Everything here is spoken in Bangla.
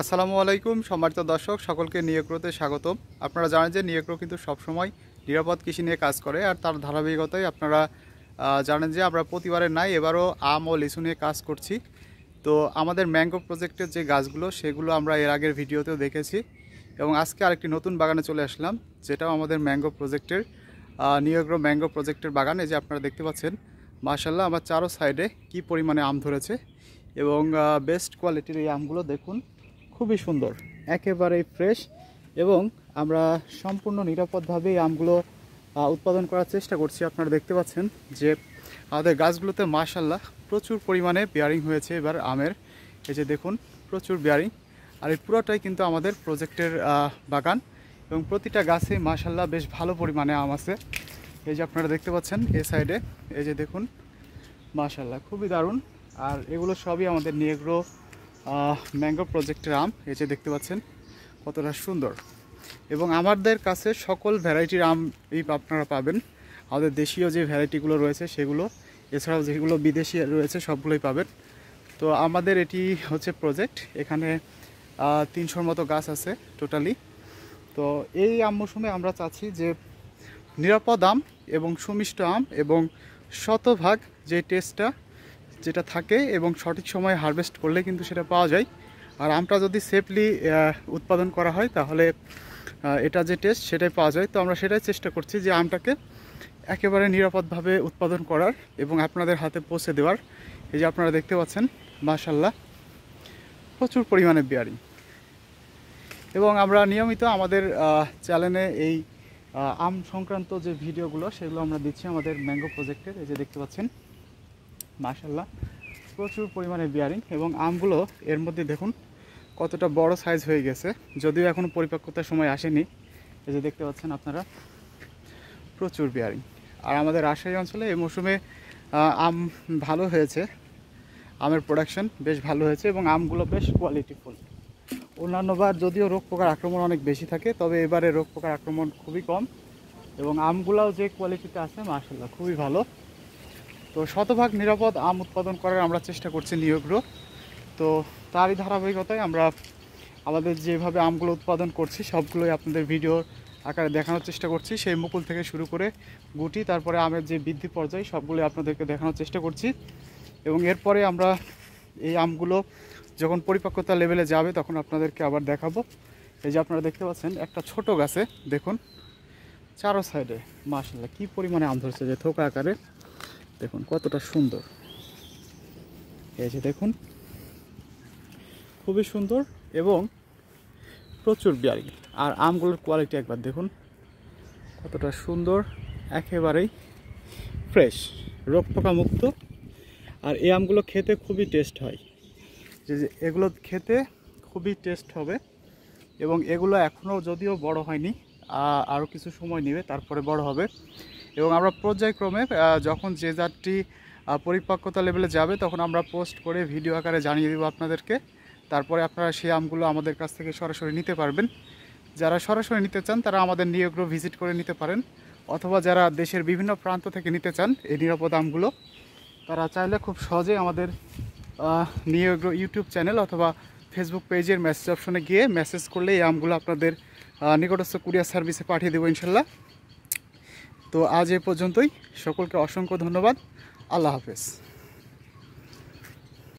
আসসালামু আলাইকুম সম্মানিত দর্শক, সকলকে নিয়োগ্রতে স্বাগতম। আপনারা জানেন যে নিয়োগ্র কিন্তু সবসময় নিরাপদ কৃষি নিয়ে কাজ করে, আর তার ধারাবাহিকতায় আপনারা জানেন যে আমরা প্রতিবারের নাই এবারও আম ও লিচু নিয়ে কাজ করছি। তো আমাদের ম্যাঙ্গো প্রজেক্টের যে গাছগুলো সেগুলো আমরা এর আগের ভিডিওতেও দেখেছি, এবং আজকে আরেকটি নতুন বাগানে চলে আসলাম, যেটাও আমাদের ম্যাঙ্গো প্রজেক্টের নিয়োগ্র ম্যাঙ্গো প্রজেক্টের বাগান। এই যে আপনারা দেখতে পাচ্ছেন, মাশাআল্লাহ আমার চারো সাইডে কি পরিমাণে আম ধরেছে, এবং বেস্ট কোয়ালিটির এই আমগুলো দেখুন, খুবই সুন্দর, একেবারেই ফ্রেশ, এবং আমরা সম্পূর্ণ নিরাপদভাবে এই আমগুলো উৎপাদন করার চেষ্টা করছি। আপনারা দেখতে পাচ্ছেন যে আমাদের গাছগুলোতে মাশাআল্লাহ প্রচুর পরিমাণে বিয়ারিং হয়েছে এবার আমের। এই যে দেখুন, প্রচুর বিয়ারিং, আর এই পুরোটাই কিন্তু আমাদের প্রজেক্টের বাগান, এবং প্রতিটা গাছে মাশাআল্লাহ বেশ ভালো পরিমাণে আম আছে। এই যে আপনারা দেখতে পাচ্ছেন এই সাইডে, এই যে দেখুন মাশাআল্লাহ খুবই দারুণ। আর এগুলো সবই আমাদের নিয়োগ্র ম্যাঙ্গো প্রজেক্টের আম। এই যে দেখতে পাচ্ছেন কতটা সুন্দর, এবং আমাদের কাছে সকল ভ্যারাইটির আম আপনারা পাবেন। আমাদের দেশীয় যে ভ্যারাইটিগুলো রয়েছে সেগুলো, এছাড়াও যেগুলো বিদেশি রয়েছে সবগুলোই পাবেন। তো আমাদের এটি হচ্ছে প্রজেক্ট, এখানে 300-র মতো গাছ আছে টোটালি। তো এই আম মৌসুমে আমরা চাচ্ছি যে নিরাপদ আম এবং সুমিষ্ট আম এবং শতভাগ যে টেস্টটা যেটা থাকে এবং সঠিক সময়ে হারভেস্ট করলে কিন্তু সেটা পাওয়া যায়। আর আমটা যদি সেফলি উৎপাদন করা হয় তাহলে এটা যে টেস্ট সেটাই পাওয়া যায়। তো আমরা সেটাই চেষ্টা করছি যে আমটাকে একেবারে নিরাপদভাবে উৎপাদন করার এবং আপনাদের হাতে পৌঁছে দেওয়ার। এই যে আপনারা দেখতে পাচ্ছেন মাশাআল্লাহ প্রচুর পরিমাণে বিয়ারিং, এবং আমরা নিয়মিত আমাদের চ্যানেলে এই আম সংক্রান্ত যে ভিডিওগুলো সেগুলো আমরা দিচ্ছি আমাদের ম্যাঙ্গো প্রজেক্টের। এই যে দেখতে পাচ্ছেন মাশাআল্লাহ প্রচুর পরিমাণে বিয়ারিং, এবং আমগুলো এর মধ্যে দেখুন কতটা বড় সাইজ হয়ে গেছে, যদিও এখনও পরিপক্কতার সময় আসেনি। এই যে দেখতে পাচ্ছেন আপনারা প্রচুর বিয়ারিং। আর আমাদের রাজশাহী অঞ্চলে এই মৌসুমে আম ভালো হয়েছে, আমের প্রোডাকশন বেশ ভালো হয়েছে, এবং আমগুলো বেশ কোয়ালিটিফুল। অন্যান্যবার যদিও রোগ পোকার আক্রমণ অনেক বেশি থাকে, তবে এবারে রোগ পোকার আক্রমণ খুবই কম, এবং আমগুলোও যে কোয়ালিটিতে আছে মাশাআল্লাহ খুবই ভালো। তো শতভাগ নিরাপদ আম উৎপাদন করার আমরা চেষ্টা করছি নিয়োগ্র। তো তারই ধারাবাহিকতায় আমরা আমাদের যেভাবে আমগুলো উৎপাদন করছি সবগুলোই আপনাদের ভিডিওর আকারে দেখানোর চেষ্টা করছি, সেই মুকুল থেকে শুরু করে গুটি, তারপরে আমের যে বৃদ্ধি পর্যায় সবগুলোই আপনাদেরকে দেখানোর চেষ্টা করছি। এবং এরপরে আমরা এই আমগুলো যখন পরিপক্কতা লেভেলে যাবে তখন আপনাদেরকে আবার দেখাবো। এই যে আপনারা দেখতে পাচ্ছেন একটা ছোট গাছে দেখুন চারো সাইডে মাশাআল্লাহ কী পরিমাণে আম ধরছে, যে থোকা আকারে দেখুন কতটা সুন্দর। এই যে দেখুন খুবই সুন্দর এবং প্রচুর বিয়ারিং, আর আমগুলোর কোয়ালিটি একবার দেখুন কতটা সুন্দর, একেবারেই ফ্রেশ, রোগ পোকা মুক্ত। আর এই আমগুলো খেতে খুবই টেস্ট হয়, যে এগুলো খেতে খুবই টেস্ট হবে, এবং এগুলো এখনও যদিও বড় হয়নি, আরও কিছু সময় নেবে তারপরে বড় হবে। এবং আমরা পর্যায়ক্রমে যখন যে জাতটি পরিপক্কতা লেভেলে যাবে তখন আমরা পোস্ট করে ভিডিও আকারে জানিয়ে দেবো আপনাদেরকে। তারপরে আপনারা সেই আমগুলো আমাদের কাছ থেকে সরাসরি নিতে পারবেন। যারা সরাসরি নিতে চান তারা আমাদের নিয়োগ্র ভিজিট করে নিতে পারেন, অথবা যারা দেশের বিভিন্ন প্রান্ত থেকে নিতে চান এই নিরাপদ আমগুলো, তারা চাইলে খুব সহজে আমাদের নিয়োগ্র ইউটিউব চ্যানেল অথবা ফেসবুক পেজের মেসেজ অপশনে গিয়ে মেসেজ করলে এই আমগুলো আপনাদের নিকটস্থ কুরিয়ার সার্ভিসে পাঠিয়ে দেবো ইনশাল্লাহ। তো আজ এ পর্যন্তই, সকলকে অসংখ্য ধন্যবাদ। আল্লাহ হাফেজ।